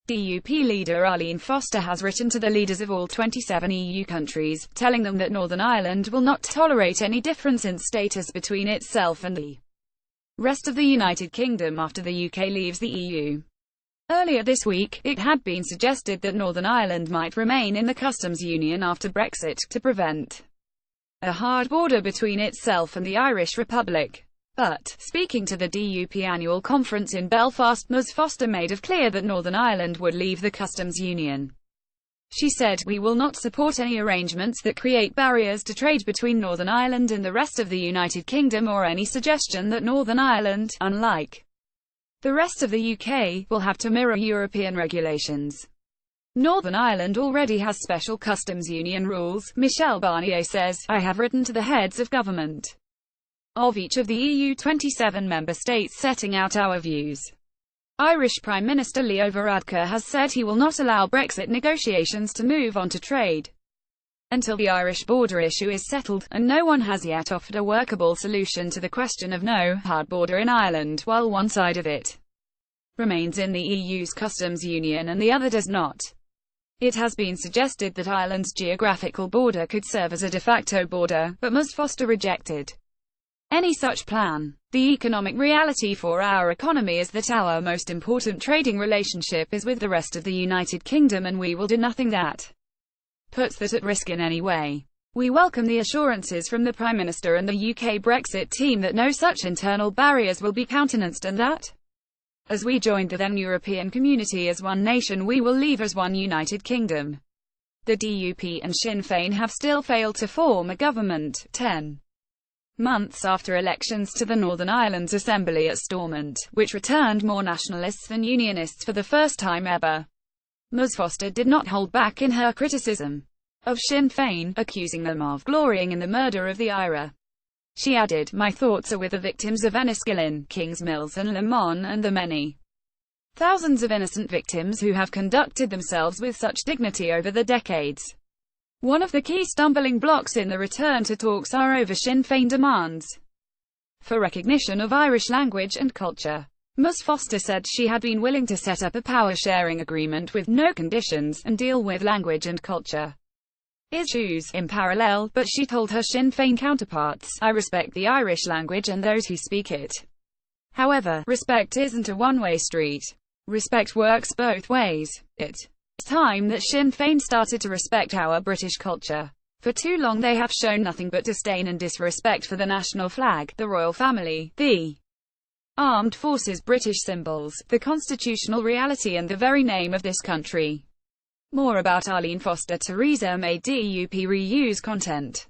DUP leader Arlene Foster has written to the leaders of all 27 EU countries, telling them that Northern Ireland will not tolerate any difference in status between itself and the rest of the United Kingdom after the UK leaves the EU. Earlier this week, it had been suggested that Northern Ireland might remain in the customs union after Brexit, to prevent a hard border between itself and the Irish Republic. But, speaking to the DUP annual conference in Belfast, Ms Foster made it clear that Northern Ireland would leave the customs union. She said, "We will not support any arrangements that create barriers to trade between Northern Ireland and the rest of the United Kingdom, or any suggestion that Northern Ireland, unlike the rest of the UK, will have to mirror European regulations." Northern Ireland already has special customs union rules, Michel Barnier says. "I have written to the heads of government of each of the EU 27 member states setting out our views." Irish Prime Minister Leo Varadkar has said he will not allow Brexit negotiations to move on to trade until the Irish border issue is settled, and no one has yet offered a workable solution to the question of no hard border in Ireland, while one side of it remains in the EU's customs union and the other does not. It has been suggested that Ireland's geographical border could serve as a de facto border, but Ms Foster rejected any such plan. "The economic reality for our economy is that our most important trading relationship is with the rest of the United Kingdom, and we will do nothing that puts that at risk in any way. We welcome the assurances from the Prime Minister and the UK Brexit team that no such internal barriers will be countenanced, and that, as we join the then European community as one nation, we will leave as one United Kingdom." The DUP and Sinn Féin have still failed to form a government, 10 months after elections to the Northern Ireland's Assembly at Stormont, which returned more nationalists than unionists for the first time ever. Ms Foster did not hold back in her criticism of Sinn Féin, accusing them of glorying in the murder of the IRA. She added, "My thoughts are with the victims of Enniskillen, Kingsmills and Le Mans, and the many thousands of innocent victims who have conducted themselves with such dignity over the decades." One of the key stumbling blocks in the return to talks are over Sinn Féin demands for recognition of Irish language and culture. Ms Foster said she had been willing to set up a power-sharing agreement with no conditions, and deal with language and culture issues in parallel, but she told her Sinn Féin counterparts, "I respect the Irish language and those who speak it. However, respect isn't a one-way street. Respect works both ways. It's time that Sinn Féin started to respect our British culture. For too long they have shown nothing but disdain and disrespect for the national flag, the royal family, the armed forces, British symbols, the constitutional reality and the very name of this country." More about Arlene Foster. Theresa May DUP reuse content.